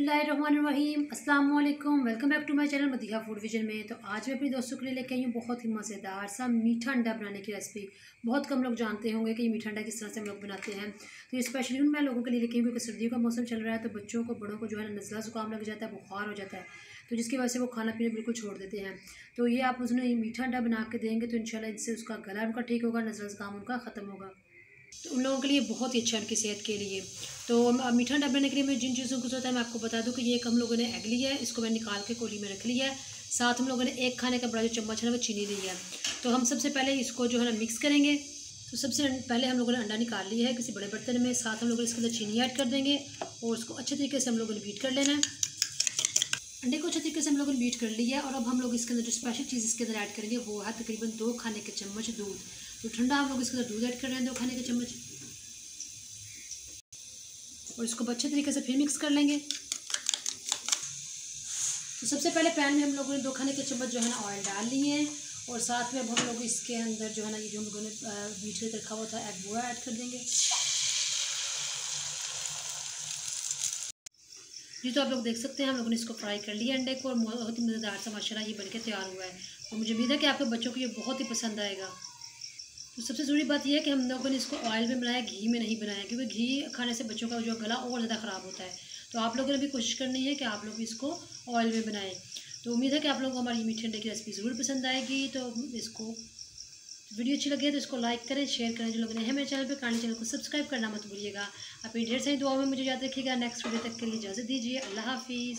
बिस्मिल्लाहिर्रहमानिर्रहीम अस्सलाम वालेकुम। Welcome back to my channel Madiha food vision में। तो आज मैं अपने दोस्तों के लिए लेके आई हूँ बहुत ही मज़ेदार सा मीठा अंडा बनाने की रेसिपी। बहुत कम लोग जानते होंगे कि ये मीठा अंडा किस तरह से हम लोग बनाते हैं। तो ये स्पेशली मैं लोगों के लिए लेके आई हूँ क्योंकि सर्दियों का मौसम चल रहा है, तो बच्चों को बड़ों को जो है नज़ला ज़ुकाम लग जाता है, बुखार हो जाता है, तो जिसकी वजह से वो खाना पीना बिल्कुल छोड़ देते हैं। तो ये आप उसने मीठा अंडा बना के देंगे तो इंशाल्लाह इससे उसका गला उनका ठीक होगा, नज़ला ज़ुकाम उनका ख़त्म होगा। तो उन लोगों के लिए बहुत ही अच्छा है, उनकी सेहत के लिए। तो मीठा अंडा बनाने के लिए मैं जिन चीज़ों को ज़रूरत है मैं आपको बता दूं कि ये एक हम लोगों ने एग लिया है, इसको मैंने निकाल के कोली में रख लिया है। साथ हम लोगों ने एक खाने का बड़ा जो चम्मच है ना वो चीनी लिया है। तो हम सबसे पहले इसको जो है ना मिक्स करेंगे। तो सबसे पहले हम लोगों ने अंडा निकाल लिया है किसी बड़े बर्तन में। साथ हम लोग इसके अंदर चीनी ऐड कर देंगे और उसको अच्छे तरीके से हम लोगों ने बीट कर लेना है। अंडे को अच्छे तरीके से हम लोगों ने बीट कर लिया है और अब हम लोग इसके अंदर जो स्पेशल चीज़ इसके अंदर ऐड करेंगे वो है तकरीबन 2 खाने के चम्मच दूध। तो ठंडा हम लोग इसके अंदर दूध ऐड कर रहे हैं 2 खाने के चम्मच और इसको अच्छे तरीके से फिर मिक्स कर लेंगे। तो सबसे पहले पैन में हम लोगों ने 2 खाने के चम्मच जो है ना ऑयल डाल लिए हैं और साथ में अब हम लोग इसके अंदर जो है ना ये जो हम लोगों ने बीट करके रखा हुआ था एग वो ऐड कर देंगे। जी तो आप लोग देख सकते हैं हम लोगों ने इसको फ्राई कर लिया अंडे को और बहुत ही मज़ेदार सा माशाल्लाह ये बनके तैयार हुआ है और मुझे उम्मीद है कि आपके बच्चों को ये बहुत ही पसंद आएगा। तो सबसे ज़रूरी बात यह है कि हम लोगों ने इसको ऑयल में बनाया, घी में नहीं बनाया, क्योंकि घी खाने से बच्चों का जो गला और ज़्यादा ख़राब होता है। तो आप लोगों ने भी कोशिश करनी है कि आप लोग इसको ऑयल में बनाएं। तो उम्मीद है कि आप लोगों को हमारी मीठे अंडे की रेसिपी ज़रूर पसंद आएगी। तो इसको वीडियो अच्छी लगे तो इसको लाइक करें, शेयर करें। जो लोग नए हैं मेरे चैनल पर चैनल को सब्सक्राइब करना मत भूलिएगा। अपनी ढेर सारी दुआओं में मुझे याद रखिएगा। नेक्स्ट वीडियो तक के लिए इजाज़त दीजिए। अल्लाह हाफिज़।